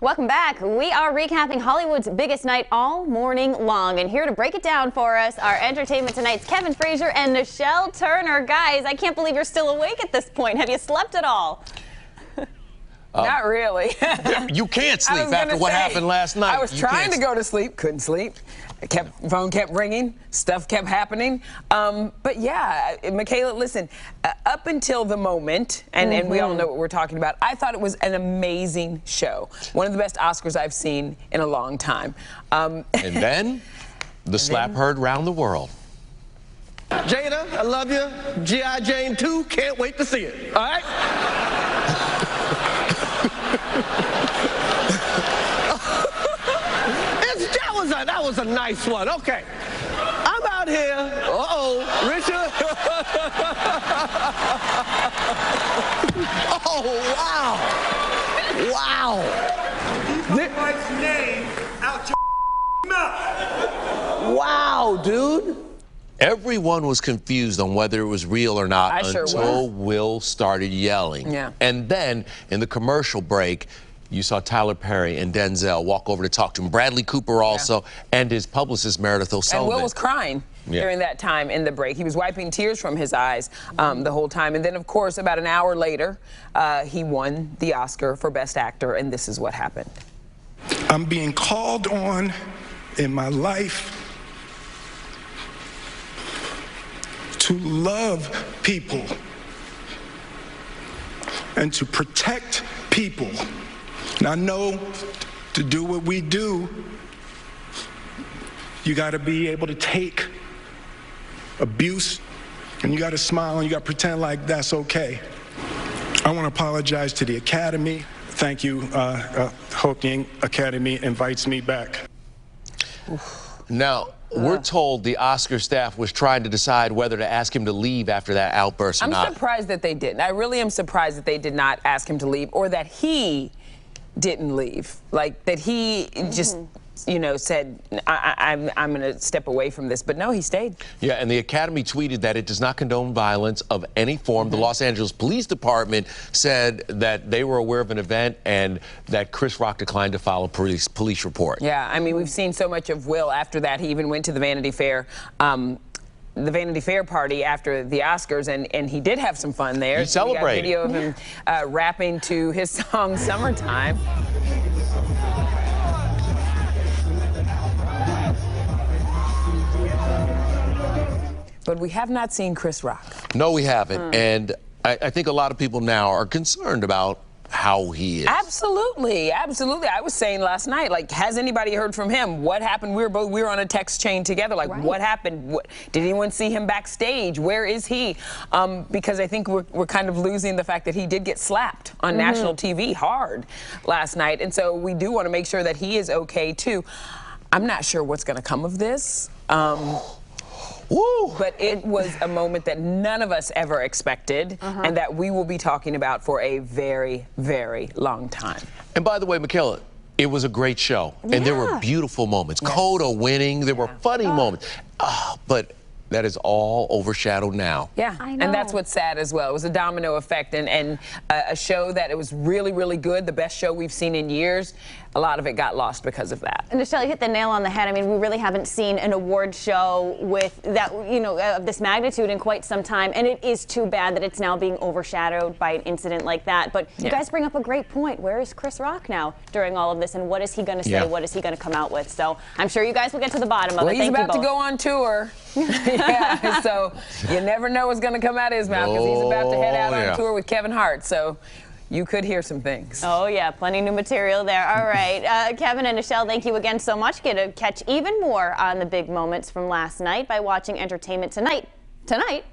Welcome back. We are recapping Hollywood's biggest night all morning long. And here to break it down for us are Entertainment Tonight's Kevin Frazier and Nichelle Turner. Guys, I can't believe you're still awake at this point. Have you slept at all? Not really. You can't sleep after what happened last night. I was trying to go to sleep, couldn't sleep. Phone kept ringing, stuff kept happening. But yeah, Michaela, listen, up until the moment, and we all know what we're talking about, I thought it was an amazing show. One of the best Oscars I've seen in a long time. And then the slap heard round the world. Jada, I love you. G.I. Jane 2, can't wait to see it. All right? That was a nice one. Okay. I'm out here. Richard. Oh, wow. Wow. Keep Mike's name out your mouth. Wow, dude. Everyone was confused on whether it was real or not until Will started yelling. Yeah. And then in the commercial break, you saw Tyler Perry and Denzel walk over to talk to him. Bradley Cooper also, and his publicist Meredith O'Sullivan. And Will was crying during that time in the break. He was wiping tears from his eyes the whole time. And then, of course, about an hour later, he won the Oscar for Best Actor, and this is what happened. I'm being called on in my life to love people and to protect people. And I know to do what we do, you got to be able to take abuse, and you got to smile, and you got to pretend like that's okay. I want to apologize to the Academy. Thank you. Hope the Academy invites me back. Now, we're told the Oscar staff was trying to decide whether to ask him to leave after that outburst or not. I'm surprised that they didn't. I really am surprised that they did not ask him to leave, or that he didn't leave. Like, that he just, you know, said, I'm going to step away from this. But no, he stayed. Yeah, and the Academy tweeted that it does not condone violence of any form. The Los Angeles Police Department said that they were aware of an event and that Chris Rock declined to file a police report. Yeah, I mean, we've seen so much of Will after that. He even went to the Vanity Fair. The Vanity Fair party after the Oscars, and he did have some fun there. He celebrated. We got video of him rapping to his song "Summertime." But we have not seen Chris Rock. No, we haven't. And I think a lot of people now are concerned about how he is. Absolutely, absolutely. I was saying last night, like, has anybody heard from him? What happened? We were on a text chain together. Like, what happened? Did anyone see him backstage? Where is he? Because I think we're kind of losing the fact that he did get slapped on national TV hard last night. And so we do want to make sure that he is okay, too. I'm not sure what's going to come of this. But it was a moment that none of us ever expected, and that we will be talking about for a very, very long time. And by the way, Michaela, it was a great show, and there were beautiful moments. Coda winning, there were funny moments, but that is all overshadowed now. Yeah, and that's what's sad as well. It was a domino effect, and a show that it was really, really good, the best show we've seen in years. A lot of it got lost because of that. And Nichelle, you hit the nail on the head. I mean, we really haven't seen an award show with that, you know, of this magnitude in quite some time. And it is too bad that it's now being overshadowed by an incident like that. But you guys bring up a great point. Where is Chris Rock now during all of this? And what is he going to say? What is he going to come out with? So I'm sure you guys will get to the bottom of it. He's about to go on tour. Yeah, so you never know what's going to come out of his mouth, because he's about to head out on tour with Kevin Hart. So you could hear some things. Oh, yeah, plenty of new material there. All right, Kevin and Nichelle, thank you again so much. Get to catch even more on the big moments from last night by watching Entertainment Tonight.